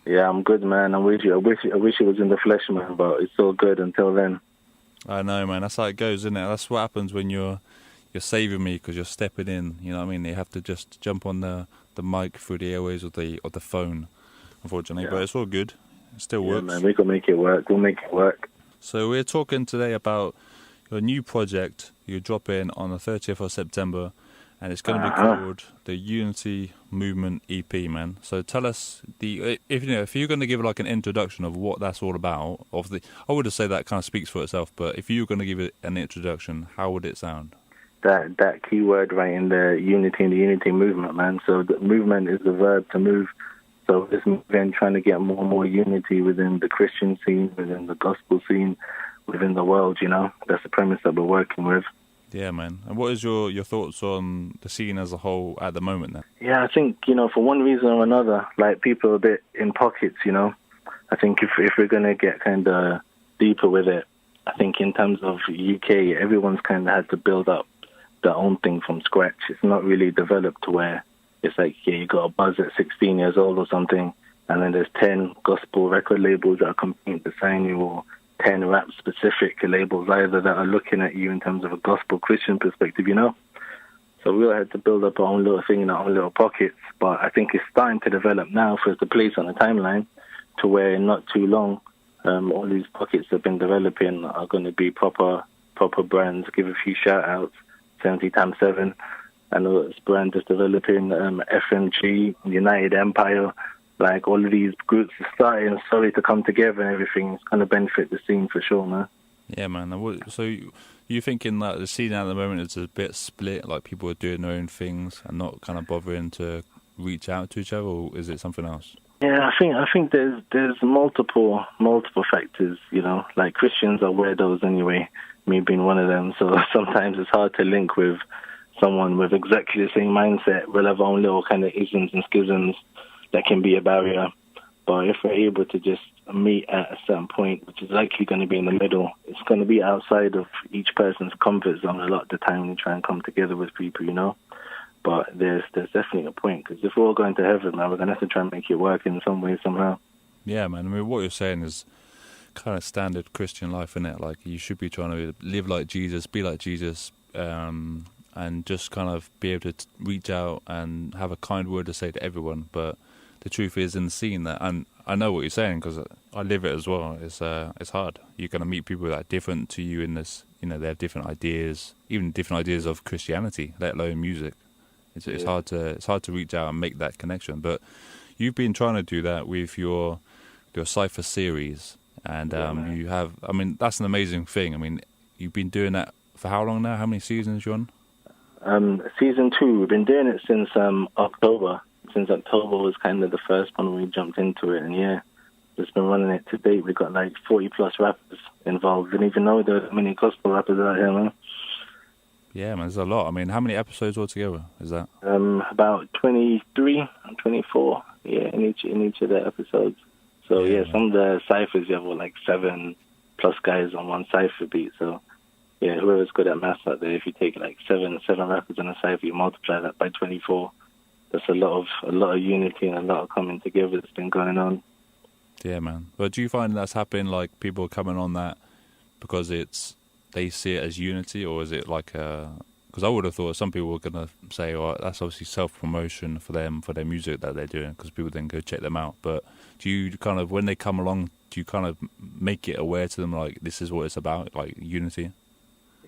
Yeah, I'm good, man. I wish it was in the flesh, man, but it's all good until then. I know, man. That's how it goes, isn't it? That's what happens when you're saving me because you're stepping in. You know what I mean? You have to just jump on the mic through the airways or the phone, unfortunately. Yeah. But it's all good. It still works. Man, we can make it work. We'll make it work. So we're talking today about your new project you're dropping on the 30th of September, and it's going to be called the Unity Movement EP, man. So tell us if you're going to give like an introduction of what that's all about. I would say that kind of speaks for itself, but if you were going to give it an introduction, how would it sound? That key word right in the unity movement, man. So the movement is the verb to move. So this movement trying to get more and more unity within the Christian scene, within the gospel scene, within the world, you know. That's the premise that we're working with. Yeah, man. And what is your thoughts on the scene as a whole at the moment then? Yeah, I think, for one reason or another, like people are a bit in pockets, I think if we're going to get kind of deeper with it, I think in terms of UK, everyone's kind of had to build up their own thing from scratch. It's not really developed to where it's like, you got a buzz at 16 years old or something, and then there's 10 gospel record labels that are competing to sign you, or 10 rap-specific labels either that are looking at you in terms of a gospel Christian perspective, So we all had to build up our own little thing in our own little pockets, but I think it's starting to develop now for us to place on the timeline to where in not too long, all these pockets that have been developing are going to be proper brands. Give a few shout-outs, 70x7. I know this brand is developing, FMG, United Empire, like all of these groups are starting slowly to come together and everything. It's going to benefit the scene for sure, man. Yeah, man. So you thinking that the scene at the moment is a bit split, like people are doing their own things and not kind of bothering to reach out to each other, or is it something else? Yeah, I think there's multiple factors, like Christians are weirdos anyway, me being one of them, so sometimes it's hard to link with someone with exactly the same mindset. We'll have our own little kind of isms and schisms that can be a barrier. But if we're able to just meet at a certain point, which is likely going to be in the middle, it's going to be outside of each person's comfort zone a lot of the time when you try and come together with people, But there's definitely a point, because if we're all going to heaven, man, we're going to have to try and make it work in some way, somehow. Yeah, man. I mean, what you're saying is kind of standard Christian life, isn't it? Like, you should be trying to live like Jesus, be like Jesus, and just kind of be able to reach out and have a kind word to say to everyone. But the truth is, in the scene, that, and I know what you're saying because I live it as well. It's hard. You're going to meet people that are different to you in this. They have different ideas, even different ideas of Christianity, let alone music. It's hard to reach out and make that connection. But you've been trying to do that with your Cypher series, and you have. I mean, that's an amazing thing. I mean, you've been doing that for how long now? How many seasons you on? Season 2. We've been doing it since October. Since October was kind of the first one we jumped into it, and just been running it to date. We've got like 40 plus rappers involved. Didn't even know there were many gospel rappers out here, man. Yeah, man, there's a lot. I mean, how many episodes altogether is that? About 23 and 24. Yeah, in each of the episodes. So some of the ciphers you have like 7+ guys on one cipher beat. So yeah, whoever's good at maths out there, if you take like seven rappers in a cipher, you multiply that by 24. There's a lot of unity and a lot of coming together that's been going on. Yeah, man. But do you find that's happening, like people are coming on that because they see it as unity, or is it like because I would have thought some people were going to say, oh, that's obviously self-promotion for them, for their music that they're doing, because people then go check them out. But do you kind of, when they come along, do you kind of make it aware to them, like, this is what it's about, like unity?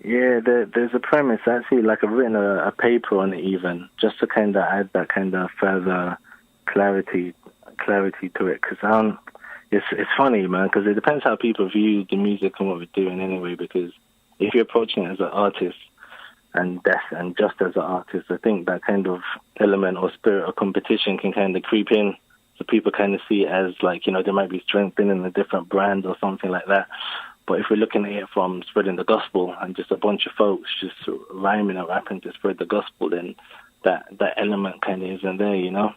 Yeah, there's a premise. Actually, like I've written a paper on it even, just to kind of add that kind of further clarity to it. Because it's funny, man, because it depends how people view the music and what we're doing anyway. Because if you're approaching it as an artist and just as an artist, I think that kind of element or spirit of competition can kind of creep in. So people kind of see it as like, there might be strengthening a different brand or something like that. But if we're looking at it from spreading the gospel and just a bunch of folks just rhyming and rapping to spread the gospel, then that element kind of isn't there,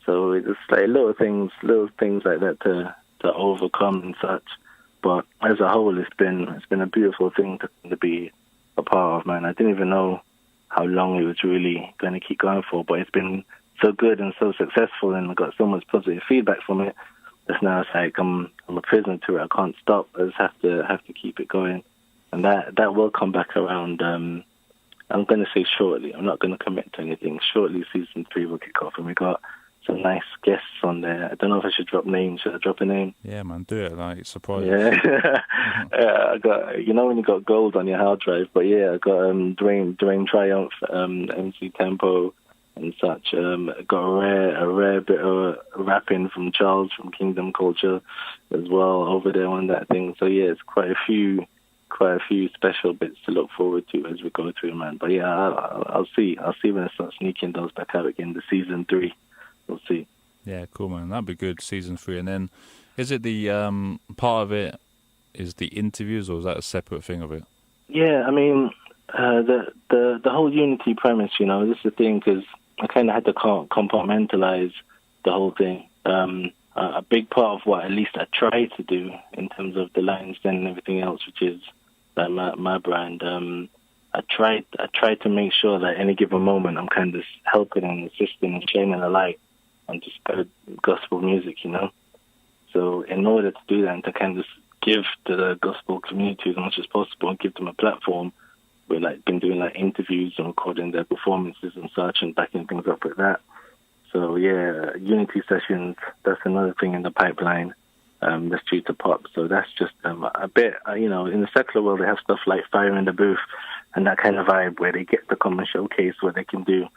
So it's like little things like that to overcome and such. But as a whole, it's been a beautiful thing to be a part of, man. I didn't even know how long it was really going to keep going for, but it's been so good and so successful, and I got so much positive feedback from it. now it's like I'm a prisoner to it. I can't stop. I just have to keep it going, and that will come back around. I'm going to say shortly. I'm not going to commit to anything. Shortly, season 3 will kick off, and we got some nice guests on there. I don't know if I should drop names. Should I drop a name? Yeah, man, do it. Like, surprise. Yeah, I got, when you got gold on your hard drive. But yeah, I got Dwayne Triumph, MC Tempo, and such. Got a rare bit of rapping from Charles from Kingdom Culture as well over there on that thing. So yeah, it's quite a few special bits to look forward to as we go through, man. But yeah, I'll see when I start sneaking those back out again. The season 3, we'll see. Yeah, cool, man. That'd be good. Season 3, and then is it the part of it is the interviews, or is that a separate thing of it? Yeah, I mean, the whole Unity premise, this is the thing, because I kind of had to compartmentalize the whole thing. A big part of what at least I try to do in terms of the lines and everything else, which is like my brand. I try to make sure that any given moment I'm kind of helping and assisting and shining a light on just gospel music, So in order to do that and to kind of give to the gospel community as much as possible and give them a platform, we've been doing interviews and recording their performances and such and backing things up with that. So yeah, Unity sessions, that's another thing in the pipeline that's due to pop. So that's just a bit, in the secular world, they have stuff like Fire in the Booth and that kind of vibe where they get to come and showcase what they can do.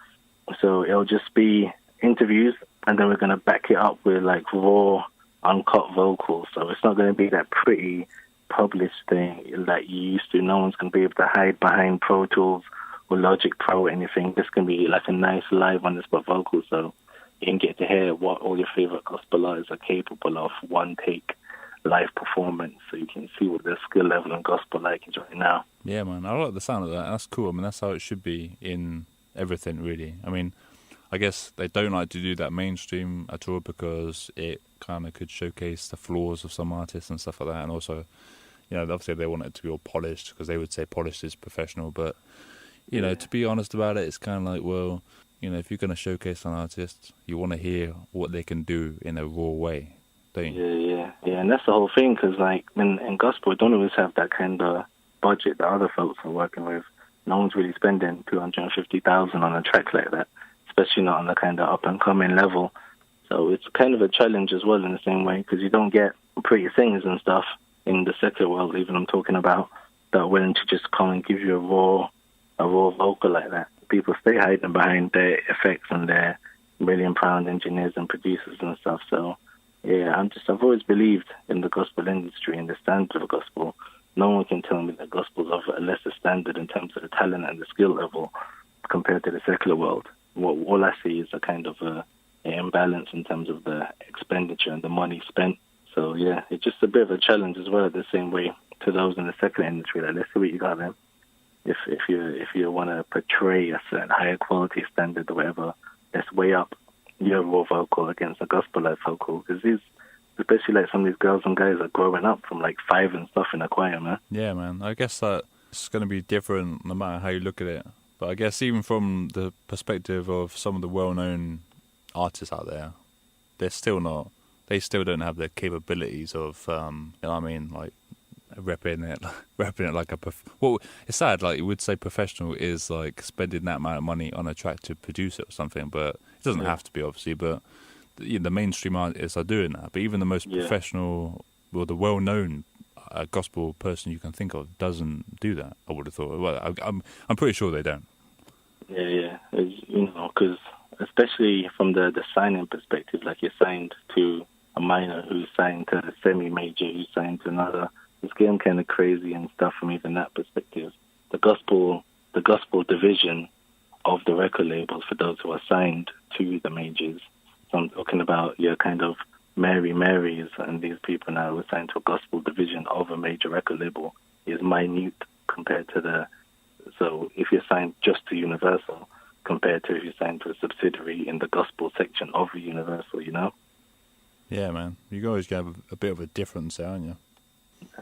So it'll just be interviews, and then we're going to back it up with raw, uncut vocals. So it's not going to be that pretty published thing that you used to. No one's going to be able to hide behind Pro Tools or Logic Pro or anything. This can be a nice live on the spot vocal, so you can get to hear what all your favorite gospel artists are capable of, one take live performance, so you can see what their skill level and gospel is right now. Yeah, man, I like the sound of that. That's cool. I mean, that's how it should be in everything, really. I mean, I guess they don't like to do that mainstream at all because it kind of could showcase the flaws of some artists and stuff like that. And also, obviously they want it to be all polished because they would say polished is professional. But, to be honest about it, it's kind of well, if you're going to showcase an artist, you want to hear what they can do in a raw way, don't you? Yeah, and that's the whole thing, because in gospel, we don't always have that kind of budget that other folks are working with. No one's really spending $250,000 on a track like that, especially not on the kind of up-and-coming level. So it's kind of a challenge as well in the same way, because you don't get pretty singers and stuff in the secular world, even I'm talking about, that are willing to just come and give you a raw vocal like that. People stay hiding behind their effects and their million-pound engineers and producers and stuff. So, yeah, I've always believed in the gospel industry and the standard of gospel. No one can tell me that gospel's of a lesser standard in terms of the talent and the skill level compared to the secular world. All I see is a kind of an imbalance in terms of the expenditure and the money spent. So, yeah, it's just a bit of a challenge as well, the same way to those in the secular industry. Let's see what you got then. If you want to portray a certain higher quality standard or whatever, let's weigh up your raw vocal against a gospel-like vocal, because especially some of these girls and guys are growing up from 5 and stuff in a choir, man. Yeah, man. I guess that's going to be different no matter how you look at it. But I guess even from the perspective of some of the well-known artists out there, they still don't have the capabilities of, repping it like a... Well, it's sad, you would say professional is spending that amount of money on a track to produce it or something, but it doesn't have to be, obviously, but the mainstream artists are doing that. But even the most professional, or the well-known gospel person you can think of doesn't do that, I would have thought. Well, I'm pretty sure they don't. Yeah. Because especially from the signing perspective, you're signed to a minor who's signed to a semi-major who's signed to another. It's getting kind of crazy and stuff from even that perspective. The gospel division of the record labels for those who are signed to the majors. So I'm talking about your kind of Mary Marys and these people now who are signed to a gospel division of a major record label is minute compared to so if you're signed just to Universal compared to if you're signed to a subsidiary in the gospel section of Universal, Yeah, man. You always have a bit of a difference there, aren't you?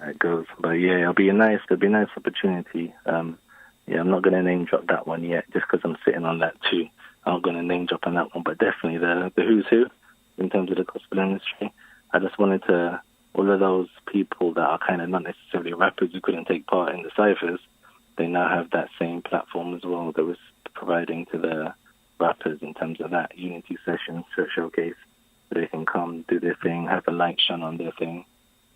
It goes, but yeah, it'll be a nice opportunity. I'm not going to name drop that one yet, just because I'm sitting on that too. I'm not going to name drop on that one, but definitely the who's who in terms of the gospel industry. I just wanted to, all of those people that are kind of not necessarily rappers who couldn't take part in the cyphers, they now have that same platform as well that was providing to the rappers in terms of that unity session showcase, where they can come, do their thing, have a light shine on their thing,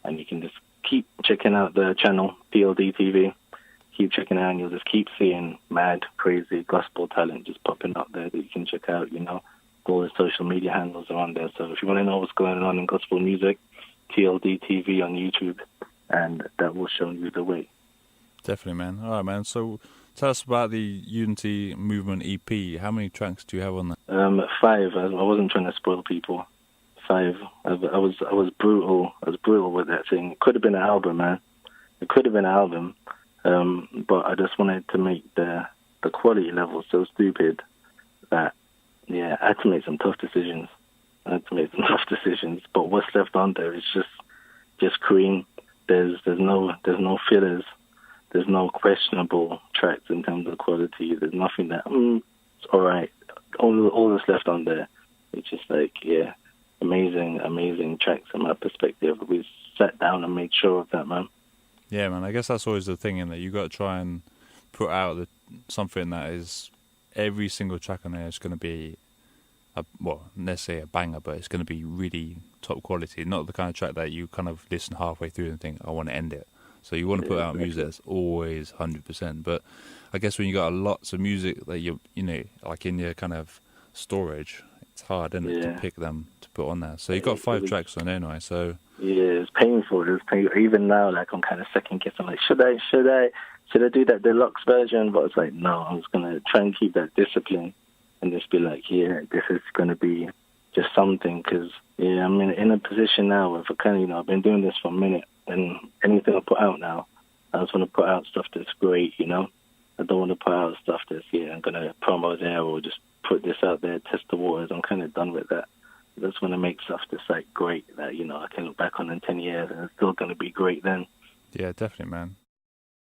and you can just keep checking out the channel, TLD TV. Keep checking out and you'll just keep seeing mad, crazy gospel talent just popping up there that you can check out, you know. All the social media handles are on there. So if you want to know what's going on in gospel music, TLD TV on YouTube, and that will show you the way. Definitely, man. All right, man. So tell us about the Unity Movement EP. How many tracks do you have on that? 5. I wasn't trying to spoil people. 5. I was brutal. I was brutal with that thing. It could have been an album, man. It could have been an album. But I just wanted to make the quality level so stupid that, yeah, I had to make some tough decisions. But what's left on there is just cream. There's no fillers. There's no questionable tracks in terms of quality. There's nothing that it's all right. All that's left on there, it's just like, yeah, amazing tracks from my perspective. We sat down and made sure of that, man. Yeah, man, I guess that's always the thing, in that you got to try and put out something that is, every single track on there is going to be, let's say a banger, but it's going to be really top quality, not the kind of track that you kind of listen halfway through and think, I want to end it. So you want to put out music that's always 100%. But I guess when you got lots of music that you know, like in your kind of storage, it's hard, isn't it, to pick them to put on there. So you got 5 tracks on there anyway, so... Yeah, it's painful. Even now, like, I'm kind of second guessing. Like, should I do that deluxe version? But it's like, no, I'm just gonna try and keep that discipline and just be like, yeah, this is gonna be just something. Because yeah, I'm in a position now where I've been doing this for a minute, and anything I put out now, I just want to put out stuff that's great. You know, I don't want to put out stuff that's I'm gonna promo there or just put this out there, test the waters. I'm kind of done with that. I just want to make stuff that's like great that, you know, I can look back on in 10 years and it's still going to be great then. Yeah, definitely, man.